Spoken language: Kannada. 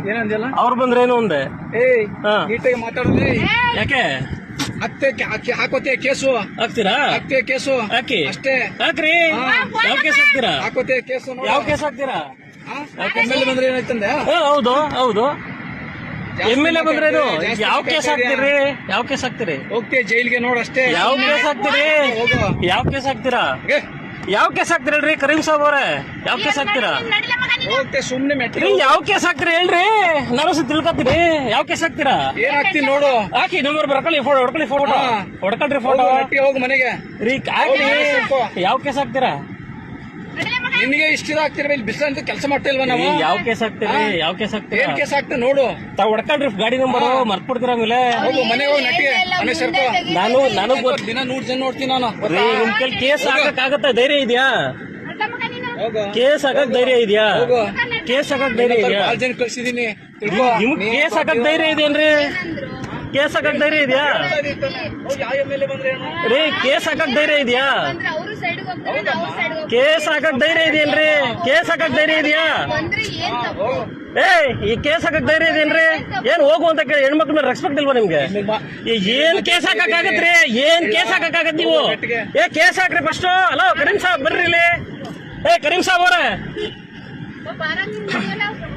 ಏನಂದಿಲ್ಲ ಅವ್ರು ಬಂದ್ರೇನು ಒಂದೆ ಏಯ್ ಹಾ. ನೀಟಾಗಿ ಮಾತಾಡೋದು ಯಾಕೆ ಹಾಕೋತೆ ಕೇಸು ಹಾಕ್ತೀರಾ ಹಾಕ್ತೆ ಕೇಸು ಹಾಕಿ ಅಷ್ಟೇ ಹಾಕ್ರಿ ಹಾ. ಯಾವ ಕೇಸ್ ಹಾಕ್ತೀರಾ ಹಾಕೋತೆ ಕೇಸು ನೋಡು. ಯಾವ ಕೇಸ್ ಹಾಕ್ತೀರಾ MLA ಬಂದ್ರೆ ಏನಾಯ್ತಂದೆ ಹೌದು ಹೌದು MLA ಬಂದ್ರೇನು ಜಾಸ್ತಿ ಯಾವ ಕೇಸ್ ಮಾತಾಡ್ತೀಯ? ಹಾಕ್ತೀರಿ ಯಾವ ಕೇಸ್ ಹಾಕ್ತೀರಿ ಹೋಗ್ತೆ ಜೈಲ್ಗೆ ನೋಡ್ ಅಷ್ಟೇ ಯಾವ ಕೇಸ್ ಹಾಕ್ತೀರಿ ಹೋಗು ಯಾವ ಕೇಸ್ ಹಾಕ್ತೀರಾ ಏ, ಯಾವ ಕೇಸ್ ಹಾಕ್ತೀರಿ ಹೇಳ್ರಿ ಕರೀಂ ಸಾಬ್ ಅವ್ರೆ ಯಾವ ಕೇಸ್ ಹಾಕ್ತೀರಾ ಹೋಗ್ತೆ ಸುಮ್ನೆ ಮೆಟ್ಟಿ ರೀ ಯಾವ ಕೇಸ್ ಹಾಕ್ತೀರಿ ಹೇಳ್ರಿ ನಾನು ತಿಳ್ಕೊತೀರಿ ಯಾವ ಕೇಸ್ ಹಾಕ್ತೀರಾ ಏನ್ ಹಾಕ್ತೀನಿ ನೋಡು ಹಾಕಿ ನಂಬರ್ ಬರ್ಕೊಳ್ಳಿ ಫೋಟೋ ಹೊಡ್ಕೊಳ್ಳಿ ಫೋಟೋ ಹಾ. ಹೊಡ್ಕೊಳ್ರಿ ಫೋಟೋ ಹೋಗು ಮೆಟ್ಟಿ ಹೋಗು ಮನೆಗೆ ರೀ ಹಾಕಿ ಹೋಗು. ಯಾವ ಕೇಸ್ ಹಾಕ್ತೀರಾ ನಿನಗೆ ಇಷ್ಟಿದ ಹಾಕ್ತಿರ ಇಲ್ಲಿ ಬಿಸಿಲಂತ ಕೆಲಸ ಮಾಡ್ತಾ ಇಲ್ವಾ ನಾವು ರೀ, ಯಾವ ಕೇಸ್ ಹಾಕ್ತೀರಿ ಹಾ. ಯಾವ ಕೇಸ್ ಹಾಕ್ತೀರಾ ಏನ್ ಕೇಸ್ ಹಾಕ್ತೆ ನೋಡು ತಾವ್ ಹೊಡ್ಕೊಳ್ರಿ ಗಾಡಿ ನಂಬರ್ ಹಾ. ಮರ್ತ್ ಬಿಡ್ತೀರ ಆಮೇಲೆ ಹೋಗು ಮನೆಗೆ ಹೋಗಿ ನಟ್ಟಿಗೆ ಮನೆ ಸೇರ್ಕೋ ನನಗ್ ದಿನ 100 ಜನ ನೋಡ್ತೀನಿ ನಾನು ರೀ ನಿಮ್ ಕೈಲಿ ಕೇಸ್ ಹಾಕಕ್ ಆಗತ್ತ ಧೈರ್ಯ ಇದೆಯಾ ಹೋಗು ಕೇಸ್ ಹಾಕಕ್ ಧೈರ್ಯ ಇದೆಯಾ ಹೋಗು. ಕೇಸ್ ಹಾಕಕ್ ಧೈರ್ಯ ಇದೆಯಾ ಭಾಳ ಜನ ಕಳ್ಸಿದೀನಿ ನಿಮ್ಗ್ ಕೇಸ್ ಹಾಕಕ್ ಧೈರ್ಯ ಇದೆಯೇನ್ರಿ ಕೇಸ್ ಹಾಕಕ್ ಧೈರ್ಯ ಇದೆಯಾ ಯಾವ MLA ಬಂದ್ರೆ ಏನು? ರೀ ಕೇಸ್ ಹಾಕಕ್ ಧೈರ್ಯ ಇದೆಯಾ ಅವರು ಸೈಡ್ ಹೋಗ್ತಾರೆ ನಾವು ಸೈಡ್ ಹೋಗ್ತೀವಿ ಕೇಸ್ ಹಾಕಕ್ ಧೈರ್ಯ ಇದೆಯೇನ್ರಿ ಕೇಸ್ ಹಾಕಕ್ ಧೈರ್ಯ ಇದೆಯಾ ಬಂದ್ರೆ ಏನ್ ತಪ್ಪು ಈ ಕೇಸ್ ಹಾಕಕ್ ಧೈರ್ಯ ಇದೆಯೇನ್ರಿ ಏನ್ ಹೋಗು ಅಂತ ಕೇಳಿ ಹೆಣ್ಮಕ್ಳ ಮೇಲೆ ರೆಸ್ಪೆಕ್ಟ್ ಇಲ್ವಾ ನಿಮ್ಗೆ ಏನ್ ಕೇಸ್ ಹಾಕಕ್ ಆಗತ್ರಿ ಏನ್ ಕೇಸ್ ಹಾಕಕ್ ಆಗತ್ ನೀವು ಕೇಸ್ ಹಾಕ್ರಿ ಫಸ್ಟ್ ಹಲೋ ಕರೀಂ ಸಾಬ್ ಬರ್ರಿ ಇಲ್ಲಿ ಕರೀಂ ಸಾಬ್ ಅವ್ರೆ ಬಾರಾಕ್